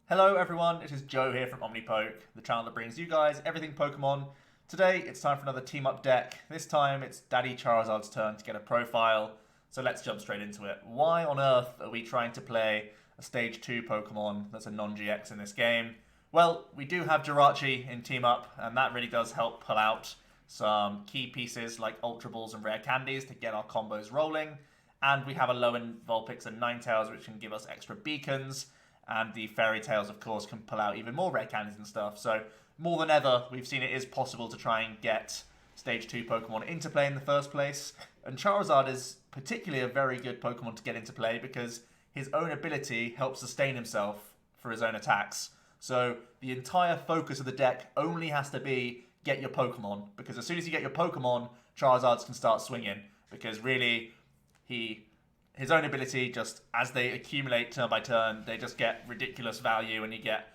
Hello everyone, it is Joe here from OmniPoke, the channel that brings you guys everything Pokemon. Today it's time for another team up deck. This time it's Daddy Charizard's turn to get a profile, so let's jump straight into it. Why on earth are we trying to play a Stage 2 Pokemon that's a non-GX in this game? Well, we do have Jirachi in team up, and that really does help pull out some key pieces like Ultra Balls and Rare Candies to get our combos rolling. And we have Alolan Vulpix and Ninetales, which can give us extra beacons. And the Fairy Tales, of course, can pull out even more Rare Candies and stuff. So more than ever, we've seen it is possible to try and get Stage 2 Pokemon into play in the first place. And Charizard is particularly a very good Pokemon to get into play because his own ability helps sustain himself for his own attacks. So the entire focus of the deck only has to be get your Pokemon. Because as soon as you get your Pokemon, Charizards can start swinging. Because really, his own ability, just as they accumulate turn by turn, they just get ridiculous value and you get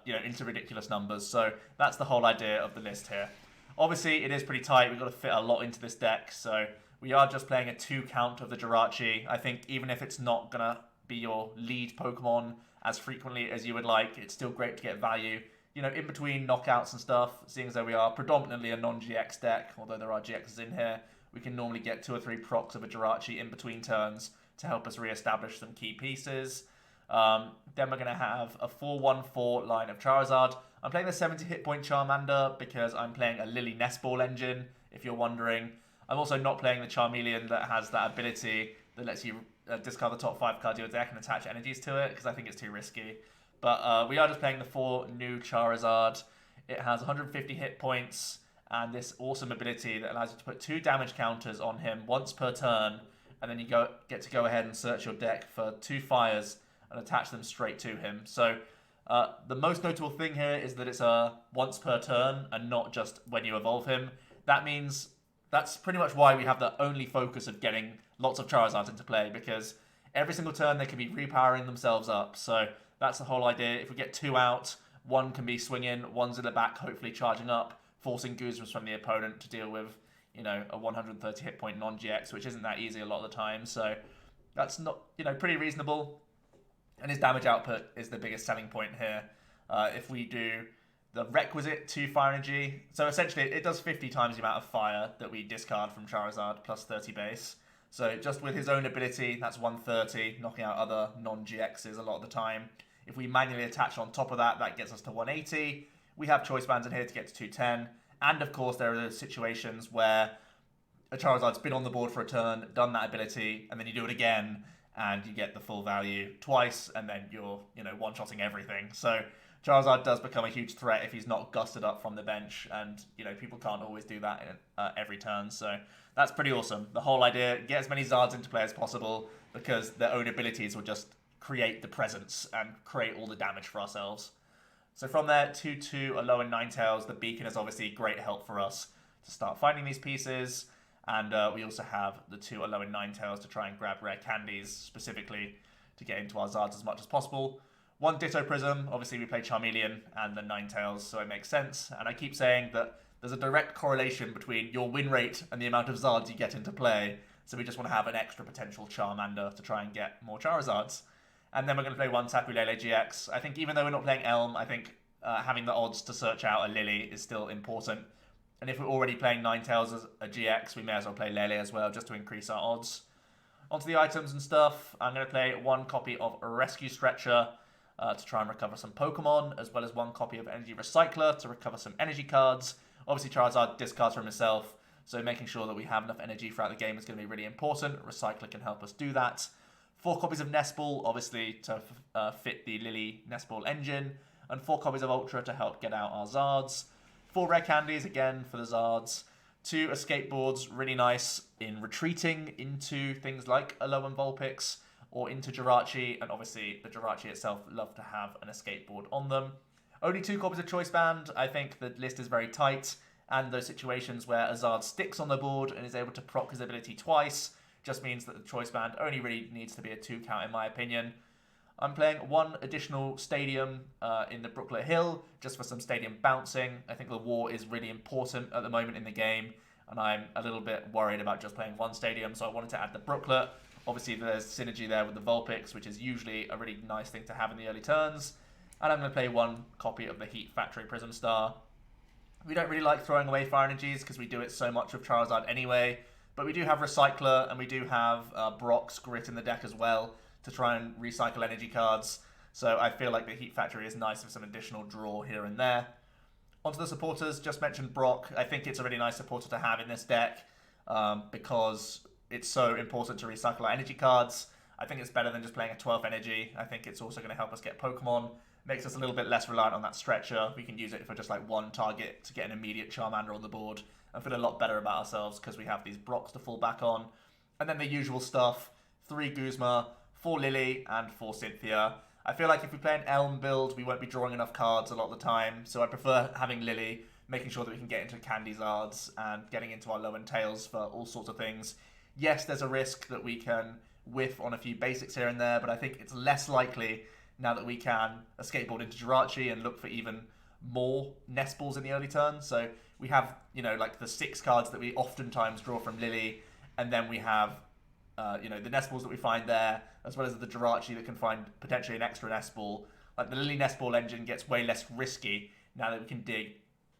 into ridiculous numbers. So that's the whole idea of the list here. Obviously, it is pretty tight. We've got to fit a lot into this deck. So we are just playing a 2 count of the Jirachi. I think even if it's not going to be your lead Pokemon as frequently as you would like, it's still great to get value. In between knockouts and stuff, seeing as though we are predominantly a non-GX deck, although there are GXs in here, we can normally get 2 or 3 procs of a Jirachi in between turns to help us re-establish some key pieces. Then we're going to have a 4-1-4 line of Charizard. I'm playing the 70 hit point Charmander because I'm playing a Lillie Nest Ball engine, if you're wondering. I'm also not playing the Charmeleon that has that ability that lets you discard the top 5 cards of your deck and attach energies to it, because I think it's too risky. But we are just playing the 4 new Charizard. It has 150 hit points and this awesome ability that allows you to put 2 damage counters on him once per turn, and then you get to go ahead and search your deck for 2 fires and attach them straight to him. So the most notable thing here is that it's a once per turn and not just when you evolve him. That means that's pretty much why we have the only focus of getting lots of Charizards into play, because every single turn they can be repowering themselves up. So that's the whole idea. If we get 2 out, 1 can be swinging, 1's in the back, hopefully charging up, forcing Guzmas from the opponent to deal with, a 130 hit point non-GX, which isn't that easy a lot of the time. So that's not, pretty reasonable. And his damage output is the biggest selling point here. If we do the requisite 2 fire energy, so essentially it does 50 times the amount of fire that we discard from Charizard plus 30 base. So just with his own ability, that's 130, knocking out other non-GXs a lot of the time. If we manually attach on top of that, that gets us to 180. We have choice bands in here to get to 210. And of course, there are those situations where a Charizard's been on the board for a turn, done that ability, and then you do it again, and you get the full value twice, and then you're, one-shotting everything. So Charizard does become a huge threat if he's not gusted up from the bench, and, people can't always do that every turn. So that's pretty awesome. The whole idea, get as many Zards into play as possible, because their own abilities will just create the presence and create all the damage for ourselves. So from there, 2-2 Alolan Ninetales. The beacon is obviously great help for us to start finding these pieces. And we also have the 2 Alolan Ninetales to try and grab rare candies, specifically to get into our Zards as much as possible. 1 Ditto Prism. Obviously, we play Charmeleon and the Ninetales, so it makes sense. And I keep saying that there's a direct correlation between your win rate and the amount of Zards you get into play. So we just want to have an extra potential Charmander to try and get more Charizards. And then we're going to play 1 Tapu Lele GX. I think even though we're not playing Elm, I think having the odds to search out a Lillie is still important. And if we're already playing Ninetales as a GX, we may as well play Lele as well, just to increase our odds. Onto the items and stuff. I'm going to play 1 copy of Rescue Stretcher to try and recover some Pokemon, as well as 1 copy of Energy Recycler to recover some energy cards. Obviously, Charizard discards from himself, so making sure that we have enough energy throughout the game is going to be really important. Recycler can help us do that. 4 copies of Nest Ball, obviously, to fit the Lillie Nest Ball engine. And 4 copies of Ultra to help get out our Zards. 4 Rare Candies, again, for the Zards. 2 Escape Boards, really nice in retreating into things like Alolan Vulpix or into Jirachi. And obviously, the Jirachi itself love to have an Escape Board on them. Only 2 copies of Choice Band. I think the list is very tight. And those situations where a Zard sticks on the board and is able to proc his ability twice just means that the Choice Band only really needs to be a 2 count in my opinion. I'm playing 1 additional stadium in the Brooklet Hill, just for some stadium bouncing. I think the war is really important at the moment in the game, and I'm a little bit worried about just playing 1 stadium, so I wanted to add the Brooklet. Obviously, there's synergy there with the Vulpix, which is usually a really nice thing to have in the early turns. And I'm going to play one copy of the Heat Factory Prism Star. We don't really like throwing away fire energies because we do it so much with Charizard anyway. But we do have Recycler and we do have Brock's Grit in the deck as well to try and recycle energy cards. So I feel like the Heat Factory is nice with some additional draw here and there. Onto the supporters, just mentioned Brock. I think it's a really nice supporter to have in this deck because it's so important to recycle our energy cards. I think it's better than just playing a 12th energy. I think it's also going to help us get Pokemon. Makes us a little bit less reliant on that stretcher. We can use it for just like one target to get an immediate Charmander on the board and feel a lot better about ourselves because we have these Brocks to fall back on. And then the usual stuff, 3 Guzma, 4 Lillie, and 4 Cynthia. I feel like if we play an Elm build, we won't be drawing enough cards a lot of the time, so I prefer having Lillie, making sure that we can get into Charizards and getting into our Alolan Ninetales for all sorts of things. Yes, there's a risk that we can whiff on a few basics here and there, but I think it's less likely now that we can escape board into Jirachi and look for even more nest balls in the early turn. So we have, you know, like the 6 cards that we oftentimes draw from Lillie, and then we have, you know, the nest balls that we find there, as well as the Jirachi that can find potentially an extra nest ball. Like the Lillie nest ball engine gets way less risky now that we can dig,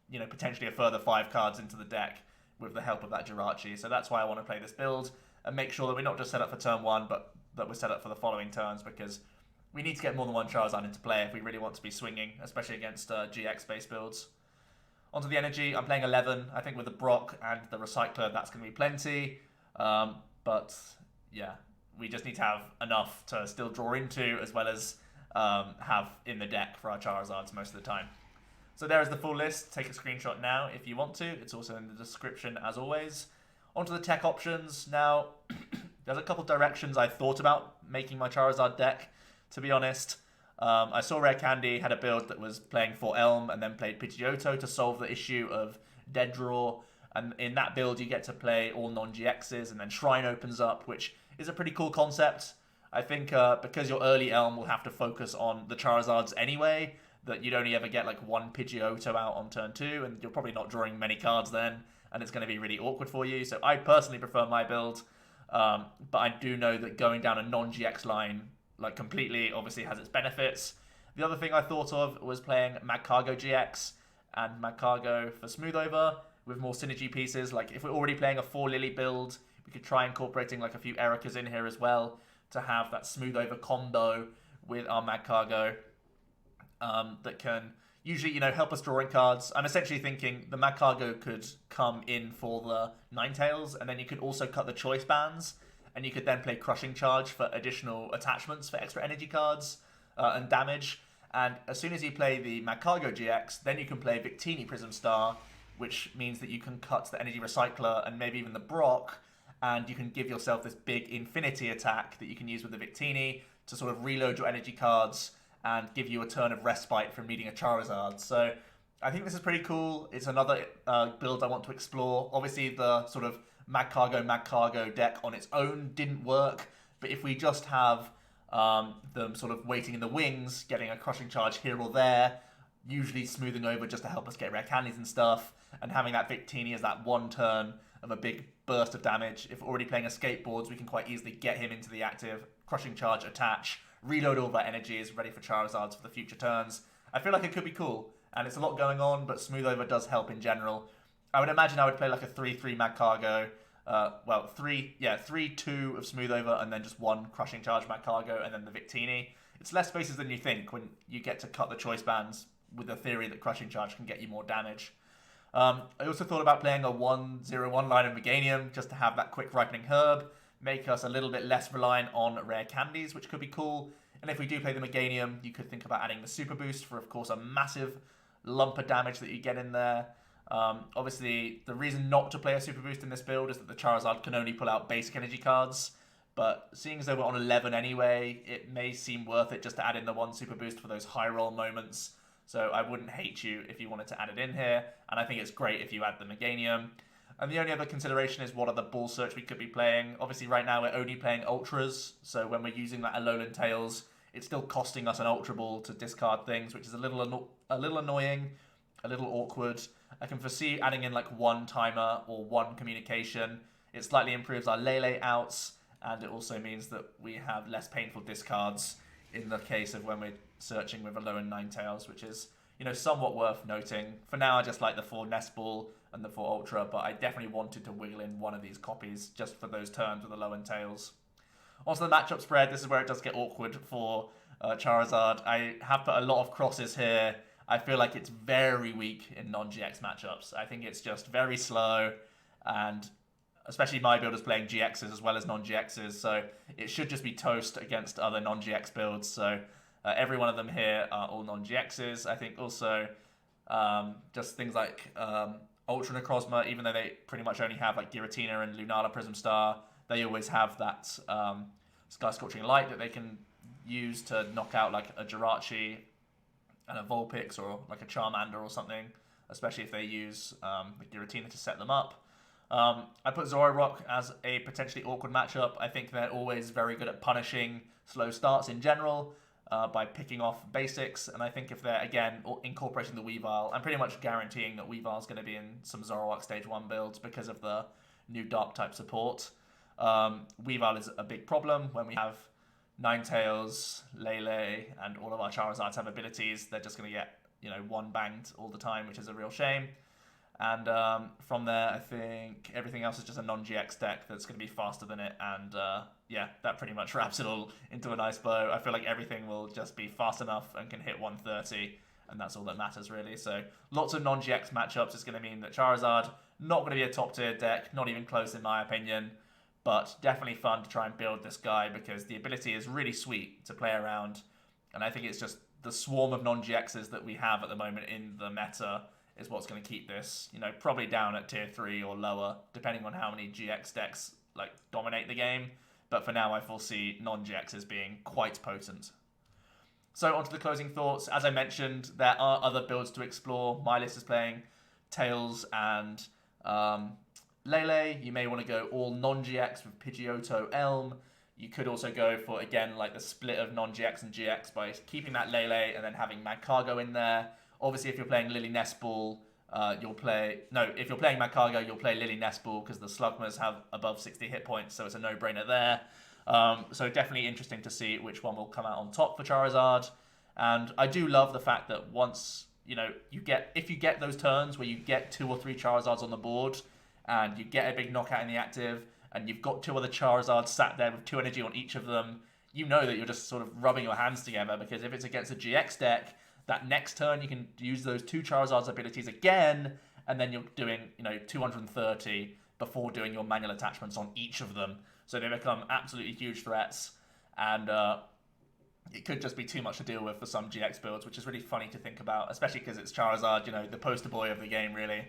you know, potentially a further 5 cards into the deck with the help of that Jirachi. So that's why I want to play this build and make sure that we're not just set up for turn 1, but that we're set up for the following turns, because we need to get more than one Charizard into play if we really want to be swinging, especially against GX-based builds. Onto the energy, I'm playing 11. I think with the Brock and the Recycler, that's going to be plenty. But yeah, we just need to have enough to still draw into, as well as have in the deck for our Charizards most of the time. So there is the full list. Take a screenshot now if you want to. It's also in the description as always. Onto the tech options. Now, there's a couple directions I thought about making my Charizard deck, to be honest. I saw Rare Candy had a build that was playing 4 Elm and then played Pidgeotto to solve the issue of dead draw. And in that build, you get to play all non-GXs, and then Shrine opens up, which is a pretty cool concept. I think because your early Elm will have to focus on the Charizards anyway, that you'd only ever get like 1 Pidgeotto out on turn 2, and you're probably not drawing many cards then, and it's going to be really awkward for you. So I personally prefer my build, but I do know that going down a non-GX line like completely obviously has its benefits. The other thing I thought of was playing Magcargo GX and Magcargo for Smooth Over with more synergy pieces. Like if we're already playing a 4 Lillie build, we could try incorporating like a few Ericas in here as well to have that Smooth Over combo with our Magcargo that can usually, you know, help us drawing cards. I'm essentially thinking the Magcargo could come in for the Ninetales, and then you could also cut the choice bands, and you could then play Crushing Charge for additional attachments for extra energy cards and damage. And as soon as you play the Magcargo GX, then you can play Victini Prism Star, which means that you can cut the Energy Recycler and maybe even the Brock, and you can give yourself this big infinity attack that you can use with the Victini to sort of reload your energy cards and give you a turn of respite from needing a Charizard. So I think this is pretty cool. It's another build I want to explore. Obviously, the sort of Magcargo deck on its own didn't work, but if we just have them sort of waiting in the wings, getting a Crushing Charge here or there, usually smoothing over just to help us get rare candies and stuff, and having that Victini as that one turn of a big burst of damage. If we're already playing Skateboards, we can quite easily get him into the active, Crushing Charge, attach, reload all of our energies, ready for Charizards for the future turns. I feel like it could be cool, and it's a lot going on, but Smooth Over does help in general. I would imagine I would play like a 3-3 Magcargo, 3-2 of Smooth Over, and then just 1 Crushing Charge Magcargo, and then the Victini. It's less spaces than you think when you get to cut the choice bands with the theory that Crushing Charge can get you more damage. I also thought about playing a 1-0-1 line of Meganium just to have that quick ripening herb, make us a little bit less reliant on rare candies, which could be cool. And if we do play the Meganium, you could think about adding the Super Boost for, of course, a massive lump of damage that you get in there. Obviously, the reason not to play a Super Boost in this build is that the Charizard can only pull out basic energy cards. But seeing as though we're on 11 anyway, it may seem worth it just to add in the 1 Super Boost for those high roll moments. So I wouldn't hate you if you wanted to add it in here. And I think it's great if you add the Meganium. And the only other consideration is what other Ball Search we could be playing. Obviously, right now we're only playing Ultras. So when we're using that Alolan Ninetales, it's still costing us an Ultra Ball to discard things, which is a little annoying, a little awkward. I can foresee adding in like 1 timer or 1 communication. It slightly improves our lele outs, and it also means that we have less painful discards in the case of when we're searching with Alolan Ninetales, which is, somewhat worth noting. For now, I just like the 4 Nest Ball and the 4 Ultra, but I definitely wanted to wiggle in one of these copies just for those turns with Alolan Tails. Also, the matchup spread, this is where it does get awkward for Charizard. I have put a lot of crosses here. I feel like it's very weak in non-GX matchups. I think it's just very slow, and especially my build is playing GXs as well as non-GXs, so it should just be toast against other non-GX builds. So every one of them here are all non-GXs. I think also just things like Ultra Necrozma, even though they pretty much only have like Giratina and Lunala Prism Star, they always have that Sky Scorching Light that they can use to knock out like a Jirachi and a Vulpix or like a Charmander or something, especially if they use the Giratina to set them up. I put Zoroark as a potentially awkward matchup. I think they're always very good at punishing slow starts in general by picking off basics, and I think if they're, again, incorporating the Weavile, I'm pretty much guaranteeing that Weavile's going to be in some Zoroark Stage 1 builds because of the new Dark-type support. Weavile is a big problem when we have Ninetales, Lele, and all of our Charizards have abilities. They're just going to get, one banged all the time, which is a real shame. And from there, I think everything else is just a non-GX deck that's going to be faster than it. And yeah, that pretty much wraps it all into a nice bow. I feel like everything will just be fast enough and can hit 130. And that's all that matters, really. So lots of non-GX matchups is going to mean that Charizard, not going to be a top-tier deck, not even close in my opinion. But definitely fun to try and build this guy because the ability is really sweet to play around. And I think it's just the swarm of non-GXs that we have at the moment in the meta is what's going to keep this, probably down at tier 3 or lower, depending on how many GX decks dominate the game. But for now, I foresee non-GXs being quite potent. So onto the closing thoughts. As I mentioned, there are other builds to explore. My list is playing Tails and Lele. You may want to go all non-GX with Pidgeotto, Elm. You could also go for, again, the split of non-GX and GX by keeping that Lele and then having Magcargo in there. Obviously, if you're playing Lily Nest Ball, if you're playing Magcargo, you'll play Lily Nest Ball because the Slugmas have above 60 hit points, so it's a no-brainer there. So definitely interesting to see which one will come out on top for Charizard. And I do love the fact that once, if you get those turns where you get 2 or 3 Charizards on the board and you get a big knockout in the active and you've got 2 other Charizards sat there with 2 energy on each of them, you know that you're just sort of rubbing your hands together because if it's against a GX deck, that next turn you can use those 2 Charizard's abilities again, and then you're doing 230 before doing your manual attachments on each of them. So they become absolutely huge threats, and it could just be too much to deal with for some GX builds, which is really funny to think about, especially because it's Charizard, the poster boy of the game, really.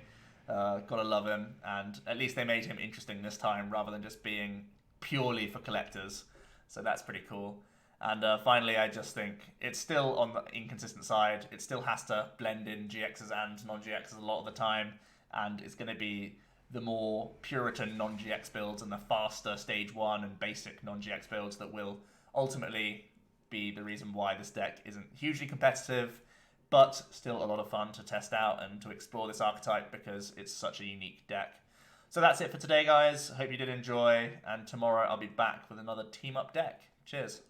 Gotta love him, and at least they made him interesting this time rather than just being purely for collectors. So that's pretty cool. And finally, I just think it's still on the inconsistent side. It still has to blend in GXs and non-GXs a lot of the time. And it's going to be the more Puritan non-GX builds and the faster Stage 1 and basic non-GX builds that will ultimately be the reason why this deck isn't hugely competitive, but still a lot of fun to test out and to explore this archetype because it's such a unique deck. So that's it for today, guys. Hope you did enjoy. And tomorrow I'll be back with another team-up deck. Cheers.